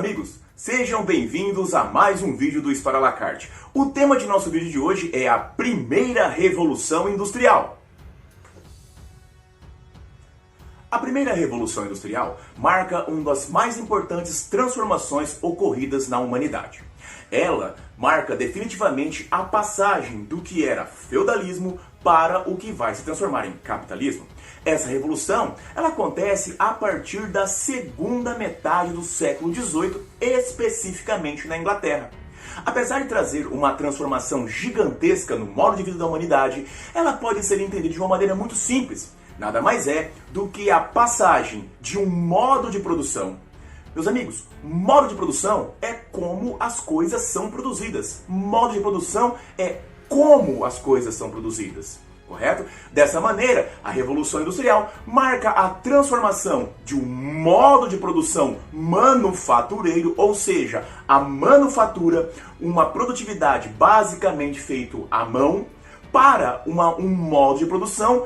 amigos, sejam bem-vindos a mais um vídeo do História à la carte. O tema de nosso vídeo de hoje é a Primeira Revolução Industrial. A Primeira Revolução Industrial marca uma das mais importantes transformações ocorridas na humanidade. Ela marca definitivamente a passagem do que era feudalismo para o que vai se transformar em capitalismo. Essa revolução, ela acontece a partir da segunda metade do século XVIII, especificamente na Inglaterra. Apesar de trazer uma transformação gigantesca no modo de vida da humanidade, ela pode ser entendida de uma maneira muito simples. Nada mais é do que a passagem de um modo de produção. Meus amigos, modo de produção é como as coisas são produzidas. Modo de produção é como as coisas são produzidas. Correto? Dessa maneira, a Revolução Industrial marca a transformação de um modo de produção manufatureiro, ou seja, a manufatura, uma produtividade basicamente feita à mão, para um modo de produção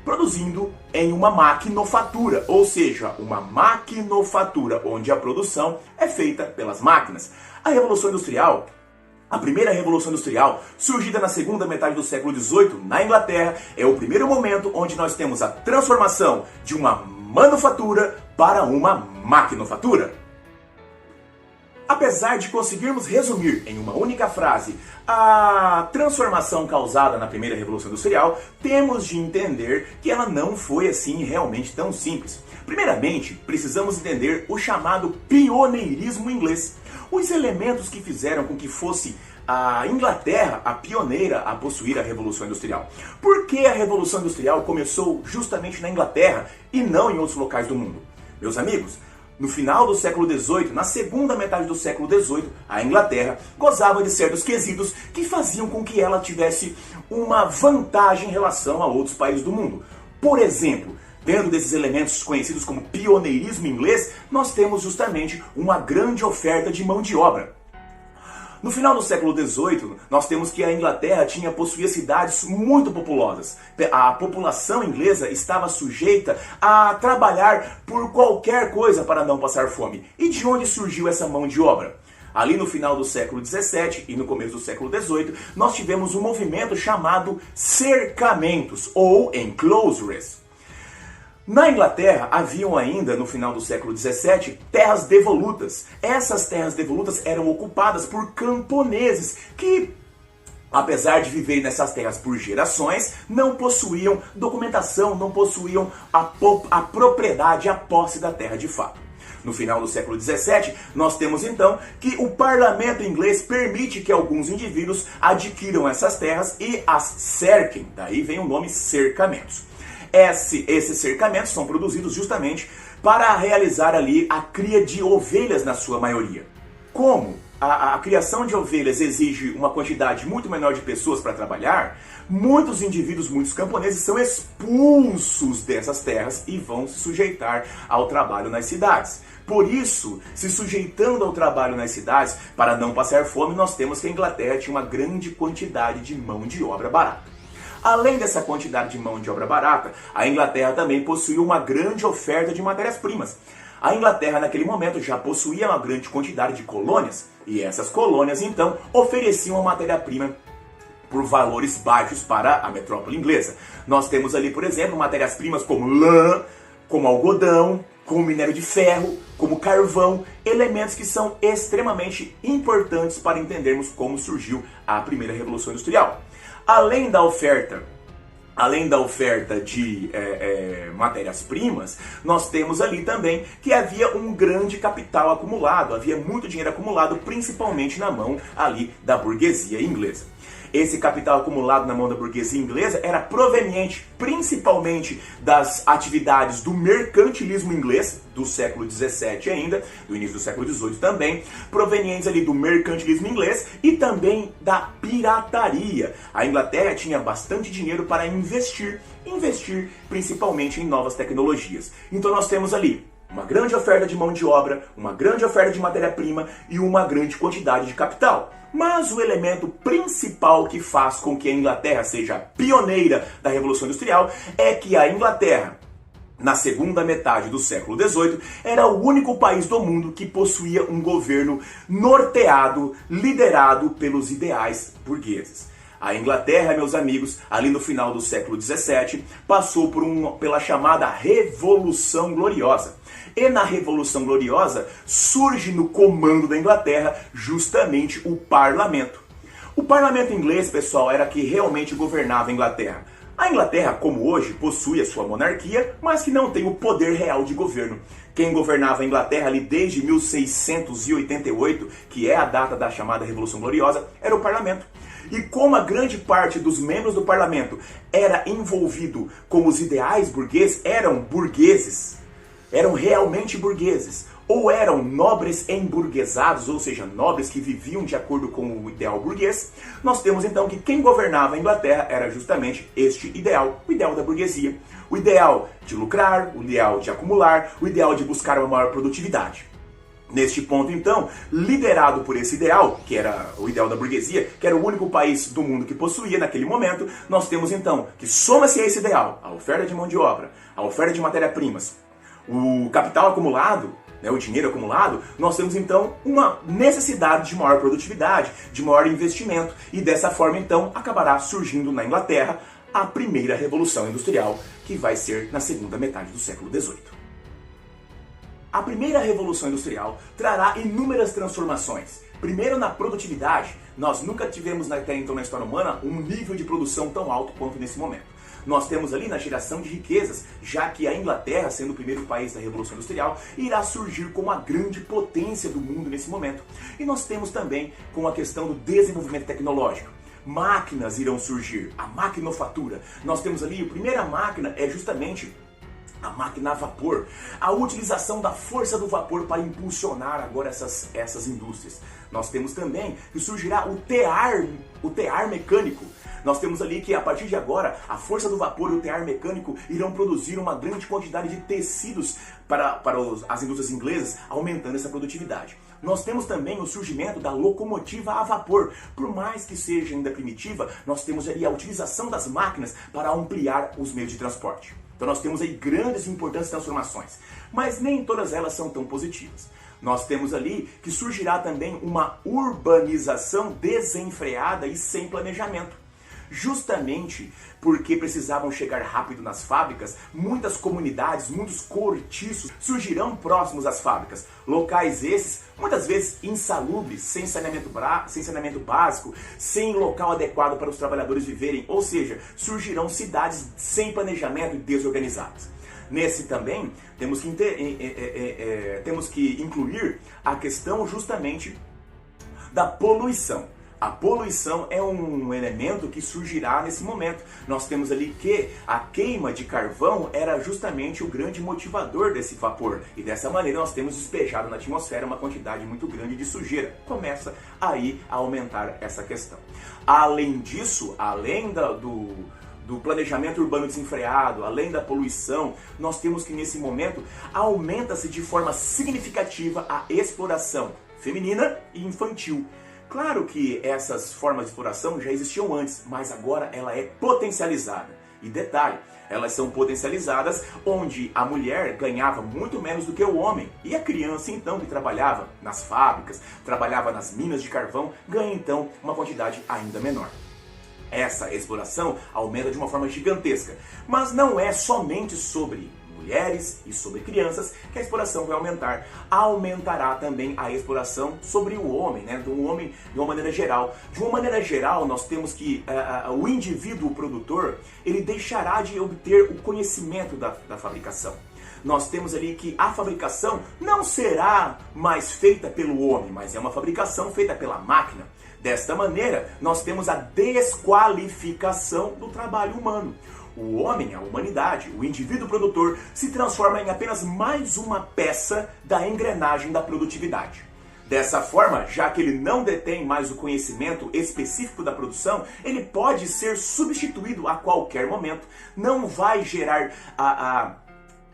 produzindo em uma maquinofatura, ou seja, uma maquinofatura onde a produção é feita pelas máquinas. A Revolução Industrial, a Primeira Revolução Industrial, surgida na segunda metade do século XVIII na Inglaterra, é o primeiro momento onde nós temos a transformação de uma manufatura para uma maquinofatura. Apesar de conseguirmos resumir em uma única frase a transformação causada na Primeira Revolução Industrial, temos de entender que ela não foi assim realmente tão simples. Primeiramente, precisamos entender o chamado pioneirismo inglês. Os elementos que fizeram com que fosse a Inglaterra a pioneira a possuir a Revolução Industrial. Por que a Revolução Industrial começou justamente na Inglaterra e não em outros locais do mundo? Meus amigos, no final do século XVIII, na segunda metade do século XVIII, a Inglaterra gozava de certos quesitos que faziam com que ela tivesse uma vantagem em relação a outros países do mundo. Por exemplo, dentro desses elementos conhecidos como pioneirismo inglês, nós temos justamente uma grande oferta de mão de obra. No final do século XVIII, nós temos que a Inglaterra possuía cidades muito populosas. A população inglesa estava sujeita a trabalhar por qualquer coisa para não passar fome. E de onde surgiu essa mão de obra? Ali no final do século XVII e no começo do século XVIII, nós tivemos um movimento chamado cercamentos, ou enclosures. Na Inglaterra, haviam ainda, no final do século XVII, terras devolutas. Essas terras devolutas eram ocupadas por camponeses que, apesar de viverem nessas terras por gerações, não possuíam documentação, não possuíam a propriedade, a posse da terra de fato. No final do século XVII, nós temos então que o parlamento inglês permite que alguns indivíduos adquiram essas terras e as cerquem. Daí vem o nome cercamentos. Esses cercamentos são produzidos justamente para realizar ali a cria de ovelhas na sua maioria. Como a criação de ovelhas exige uma quantidade muito menor de pessoas para trabalhar, muitos indivíduos, muitos camponeses são expulsos dessas terras e vão se sujeitar ao trabalho nas cidades. Por isso, se sujeitando ao trabalho nas cidades, para não passar fome, nós temos que a Inglaterra tinha uma grande quantidade de mão de obra barata. Além dessa quantidade de mão de obra barata, a Inglaterra também possuía uma grande oferta de matérias-primas. A Inglaterra, naquele momento, já possuía uma grande quantidade de colônias, e essas colônias, então, ofereciam a matéria-prima por valores baixos para a metrópole inglesa. Nós temos ali, por exemplo, matérias-primas como lã, como algodão, como minério de ferro, como carvão, elementos que são extremamente importantes para entendermos como surgiu a Primeira Revolução Industrial. Além da oferta de matérias-primas, nós temos ali também que havia um grande capital acumulado, havia muito dinheiro acumulado, principalmente na mão ali da burguesia inglesa. Esse capital acumulado na mão da burguesia inglesa era proveniente principalmente das atividades do mercantilismo inglês, do século XVII ainda, do início do século XVIII também, provenientes ali do mercantilismo inglês e também da pirataria. A Inglaterra tinha bastante dinheiro para investir principalmente em novas tecnologias. Então nós temos ali uma grande oferta de mão de obra, uma grande oferta de matéria-prima e uma grande quantidade de capital. Mas o elemento principal que faz com que a Inglaterra seja pioneira da Revolução Industrial é que a Inglaterra, na segunda metade do século XVIII, era o único país do mundo que possuía um governo norteado, liderado pelos ideais burgueses. A Inglaterra, meus amigos, ali no final do século XVII, passou pela chamada Revolução Gloriosa. E na Revolução Gloriosa surge no comando da Inglaterra justamente o parlamento. O parlamento inglês, pessoal, era que realmente governava a Inglaterra. A Inglaterra, como hoje, possui a sua monarquia, mas que não tem o poder real de governo. Quem governava a Inglaterra ali desde 1688, que é a data da chamada Revolução Gloriosa, era o parlamento. E como a grande parte dos membros do parlamento era envolvido com os ideais burgueses, eram realmente burgueses, ou eram nobres emburguesados, ou seja, nobres que viviam de acordo com o ideal burguês, nós temos então que quem governava a Inglaterra era justamente este ideal, o ideal da burguesia. O ideal de lucrar, o ideal de acumular, o ideal de buscar uma maior produtividade. Neste ponto, então, liderado por esse ideal, que era o ideal da burguesia, que era o único país do mundo que possuía naquele momento, nós temos então que soma-se a esse ideal a oferta de mão de obra, a oferta de matéria-primas, o capital acumulado, o dinheiro acumulado, nós temos então uma necessidade de maior produtividade, de maior investimento, e dessa forma então acabará surgindo na Inglaterra a primeira revolução industrial, que vai ser na segunda metade do século XVIII. A primeira revolução industrial trará inúmeras transformações. Primeiro, na produtividade. Nós nunca tivemos até então na história humana um nível de produção tão alto quanto nesse momento. Nós temos ali na geração de riquezas, já que a Inglaterra, sendo o primeiro país da Revolução Industrial, irá surgir como a grande potência do mundo nesse momento. E nós temos também com a questão do desenvolvimento tecnológico. Máquinas irão surgir, a maquinofatura. Nós temos ali, a primeira máquina é justamente a máquina a vapor, a utilização da força do vapor para impulsionar agora essas indústrias. Nós temos também que surgirá o tear mecânico. Nós temos ali que a partir de agora a força do vapor e o tear mecânico irão produzir uma grande quantidade de tecidos para as indústrias inglesas, aumentando essa produtividade. Nós temos também o surgimento da locomotiva a vapor. Por mais que seja ainda primitiva, nós temos ali a utilização das máquinas para ampliar os meios de transporte. Então nós temos aí grandes e importantes transformações, mas nem todas elas são tão positivas. Nós temos ali que surgirá também uma urbanização desenfreada e sem planejamento. Justamente porque precisavam chegar rápido nas fábricas, muitas comunidades, muitos cortiços surgirão próximos às fábricas. Locais esses, muitas vezes insalubres, sem saneamento básico, sem local adequado para os trabalhadores viverem, ou seja, surgirão cidades sem planejamento e desorganizadas. Nesse também, temos que incluir a questão justamente da poluição. A poluição é um elemento que surgirá nesse momento. Nós temos ali que a queima de carvão era justamente o grande motivador desse vapor. E dessa maneira nós temos despejado na atmosfera uma quantidade muito grande de sujeira. Começa aí a aumentar essa questão. Além disso, além do planejamento urbano desenfreado, além da poluição, nós temos que nesse momento aumenta-se de forma significativa a exploração feminina e infantil. Claro que essas formas de exploração já existiam antes, mas agora ela é potencializada. E detalhe, elas são potencializadas onde a mulher ganhava muito menos do que o homem. E a criança, então, que trabalhava nas fábricas, trabalhava nas minas de carvão, ganha, então, uma quantidade ainda menor. Essa exploração aumenta de uma forma gigantesca. Mas não é somente sobre mulheres e sobre crianças que a exploração vai aumentar. Aumentará também a exploração sobre o homem, do homem de uma maneira geral. De uma maneira geral, nós temos que o indivíduo produtor, ele deixará de obter o conhecimento da fabricação. Nós temos ali que a fabricação não será mais feita pelo homem, mas é uma fabricação feita pela máquina. Desta maneira, nós temos a desqualificação do trabalho humano. O homem, a humanidade, o indivíduo produtor, se transforma em apenas mais uma peça da engrenagem da produtividade. Dessa forma, já que ele não detém mais o conhecimento específico da produção, ele pode ser substituído a qualquer momento. Não vai gerar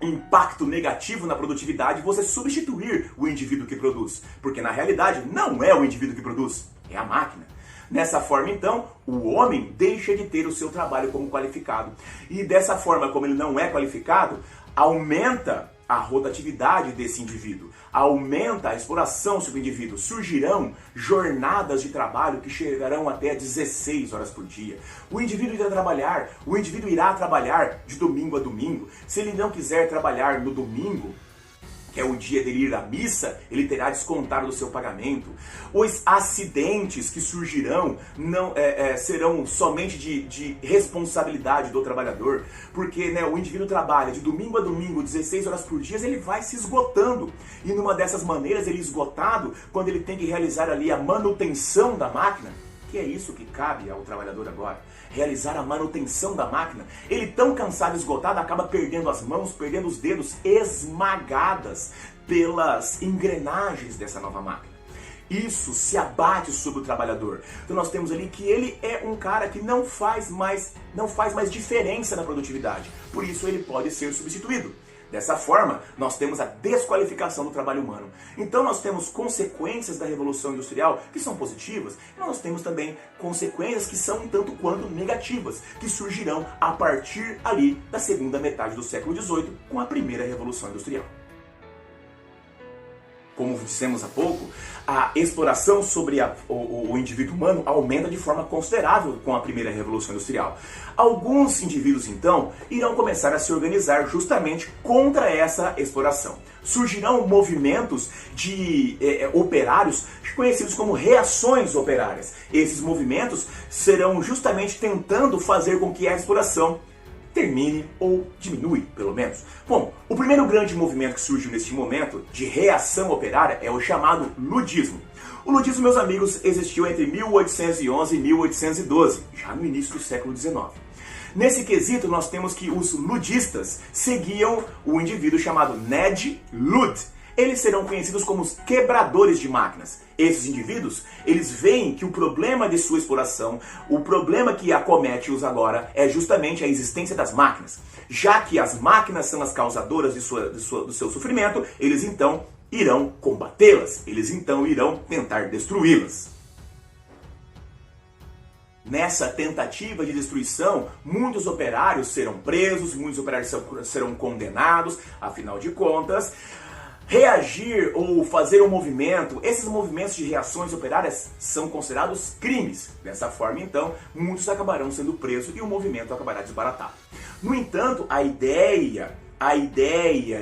impacto negativo na produtividade você substituir o indivíduo que produz, porque na realidade não é o indivíduo que produz, é a máquina. Dessa forma, então, o homem deixa de ter o seu trabalho como qualificado. E dessa forma, como ele não é qualificado, aumenta a rotatividade desse indivíduo, aumenta a exploração sobre o indivíduo, surgirão jornadas de trabalho que chegarão até 16 horas por dia. O indivíduo irá trabalhar de domingo a domingo. Se ele não quiser trabalhar no domingo, que é o dia dele ir à missa, ele terá descontado do seu pagamento. Os acidentes que surgirão não serão somente de responsabilidade do trabalhador, porque o indivíduo trabalha de domingo a domingo, 16 horas por dia, ele vai se esgotando. E numa dessas maneiras, ele esgotado, quando ele tem que realizar ali a manutenção da máquina, que é isso que cabe ao trabalhador agora, realizar a manutenção da máquina, ele tão cansado e esgotado acaba perdendo as mãos, perdendo os dedos esmagadas pelas engrenagens dessa nova máquina. Isso se abate sobre o trabalhador. Então nós temos ali que ele é um cara que não faz mais diferença na produtividade. Por isso ele pode ser substituído. Dessa forma, nós temos a desqualificação do trabalho humano. Então nós temos consequências da Revolução Industrial que são positivas, e nós temos também consequências que são um tanto quanto negativas, que surgirão a partir ali da segunda metade do século XVIII, com a primeira Revolução Industrial. Como dissemos há pouco, a exploração sobre o indivíduo humano aumenta de forma considerável com a primeira Revolução Industrial. Alguns indivíduos, então, irão começar a se organizar justamente contra essa exploração. Surgirão movimentos de operários conhecidos como reações operárias. Esses movimentos serão justamente tentando fazer com que a exploração termine ou diminui, pelo menos. Bom, o primeiro grande movimento que surgiu neste momento de reação operária é o chamado ludismo. O ludismo, meus amigos, existiu entre 1811 e 1812, já no início do século XIX. Nesse quesito, nós temos que os ludistas seguiam o indivíduo chamado Ned Ludd. Eles serão conhecidos como os quebradores de máquinas. Esses indivíduos, eles veem que o problema de sua exploração, o problema que acomete-os agora é justamente a existência das máquinas. Já que as máquinas são as causadoras do seu sofrimento, eles então irão combatê-las, eles então irão tentar destruí-las. Nessa tentativa de destruição, muitos operários serão presos, muitos operários serão condenados, afinal de contas, reagir ou fazer um movimento, esses movimentos de reações operárias são considerados crimes. Dessa forma, então, muitos acabarão sendo presos e o movimento acabará desbaratado. No entanto, a ideia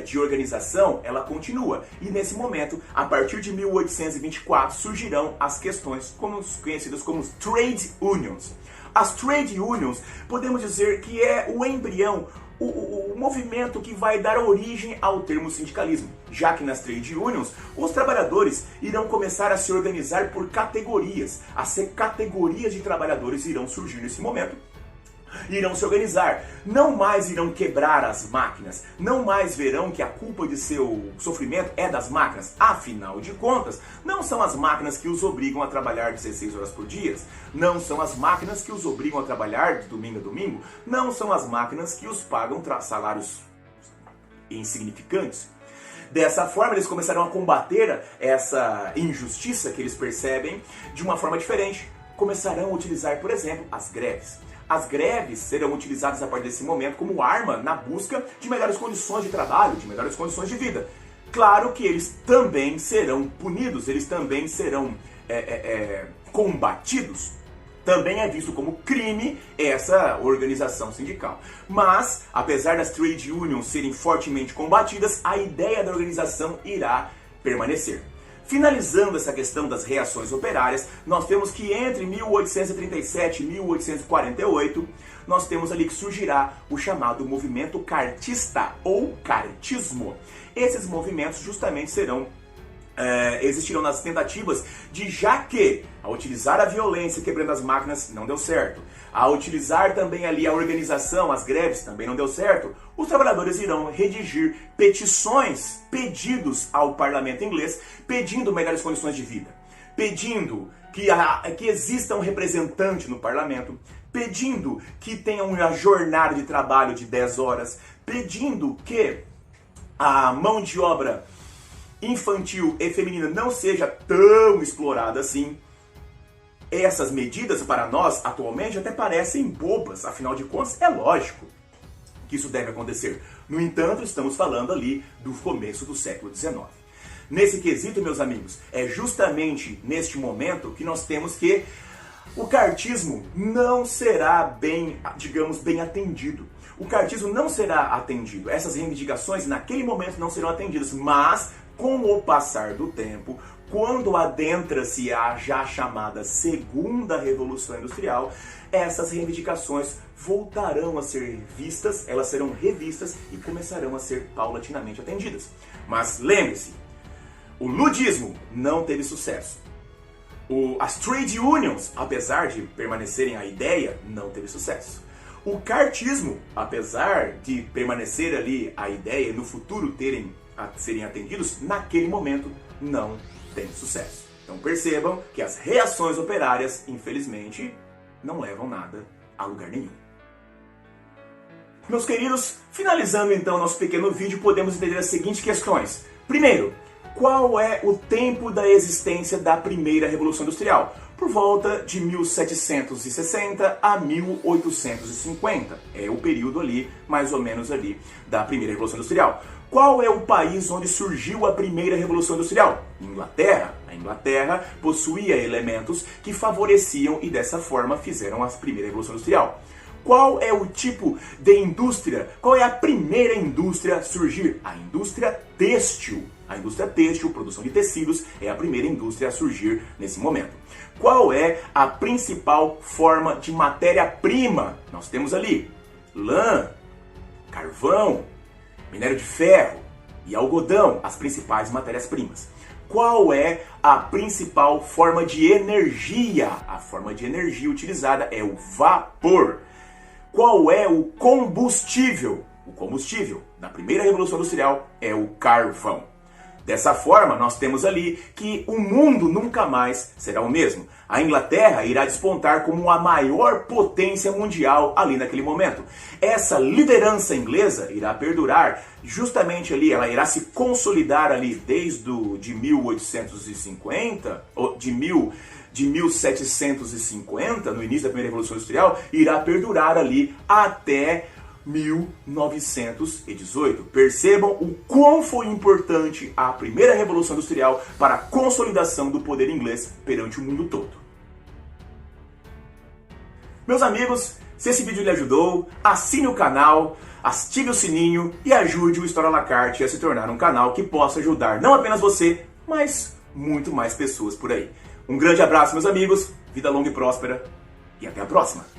de organização, ela continua. E nesse momento, a partir de 1824, surgirão as questões conhecidas como trade unions. As trade unions, podemos dizer que é o embrião, o movimento que vai dar origem ao termo sindicalismo, já que nas trade unions, os trabalhadores irão começar a se organizar por categorias. As categorias de trabalhadores irão surgir nesse momento, irão se organizar, não mais irão quebrar as máquinas, não mais verão que a culpa de seu sofrimento é das máquinas. Afinal de contas, não são as máquinas que os obrigam a trabalhar 16 horas por dia, não são as máquinas que os obrigam a trabalhar de domingo a domingo, não são as máquinas que os pagam salários insignificantes. Dessa forma, eles começarão a combater essa injustiça que eles percebem de uma forma diferente. Começarão a utilizar, por exemplo, as greves. As greves serão utilizadas a partir desse momento como arma na busca de melhores condições de trabalho, de melhores condições de vida. Claro que eles também serão punidos, eles também serão combatidos. Também é visto como crime essa organização sindical. Mas, apesar das trade unions serem fortemente combatidas, a ideia da organização irá permanecer. Finalizando essa questão das reações operárias, nós temos que entre 1837 e 1848, nós temos ali que surgirá o chamado movimento cartista ou cartismo. Esses movimentos justamente existirão nas tentativas de, já que a utilizar a violência quebrando as máquinas não deu certo, a utilizar também ali a organização, as greves também não deu certo, os trabalhadores irão redigir petições, pedidos ao parlamento inglês, pedindo melhores condições de vida, pedindo que exista um representante no parlamento, pedindo que tenha uma jornada de trabalho de 10 horas, pedindo que a mão de obra infantil e feminina não seja tão explorada assim. Essas medidas para nós atualmente até parecem bobas, afinal de contas é lógico. que isso deve acontecer. No entanto, estamos falando ali do começo do século XIX. Nesse quesito, meus amigos, é justamente neste momento que nós temos que o cartismo não será bem, digamos, bem atendido. O cartismo não será atendido. Essas reivindicações naquele momento não serão atendidas, mas com o passar do tempo, quando adentra-se a já chamada Segunda Revolução Industrial, essas reivindicações voltarão a ser vistas, elas serão revistas e começarão a ser paulatinamente atendidas. Mas lembre-se, o ludismo não teve sucesso. As trade unions, apesar de permanecerem a ideia, não teve sucesso. O cartismo, apesar de permanecer ali a ideia e no futuro serem atendidos, naquele momento não tem sucesso. Então percebam que as reações operárias, infelizmente, não levam nada a lugar nenhum. Meus queridos, finalizando então nosso pequeno vídeo, podemos entender as seguintes questões. Primeiro, qual é o tempo da existência da primeira Revolução Industrial? Por volta de 1760 a 1850. É o período ali, mais ou menos ali, da primeira Revolução Industrial. Qual é o país onde surgiu a primeira Revolução Industrial? Inglaterra. A Inglaterra possuía elementos que favoreciam e dessa forma fizeram a primeira Revolução Industrial. Qual é o tipo de indústria? Qual é a primeira indústria a surgir? A indústria têxtil. A indústria têxtil, produção de tecidos, é a primeira indústria a surgir nesse momento. Qual é a principal forma de matéria-prima? Nós temos ali lã, carvão, minério de ferro e algodão, as principais matérias-primas. Qual é a principal forma de energia? A forma de energia utilizada é o vapor. Qual é o combustível? O combustível da primeira Revolução Industrial é o carvão. Dessa forma, nós temos ali que o mundo nunca mais será o mesmo. A Inglaterra irá despontar como a maior potência mundial ali naquele momento. Essa liderança inglesa irá perdurar justamente ali, ela irá se consolidar ali desde de 1850, ou de 1750, no início da primeira Revolução Industrial, irá perdurar ali até 1918. Percebam o quão foi importante a primeira Revolução Industrial para a consolidação do poder inglês perante o mundo todo. Meus amigos, se esse vídeo lhe ajudou, assine o canal, ative o sininho e ajude o História à la Carte a se tornar um canal que possa ajudar não apenas você, mas muito mais pessoas por aí. Um grande abraço, meus amigos, vida longa e próspera e até a próxima!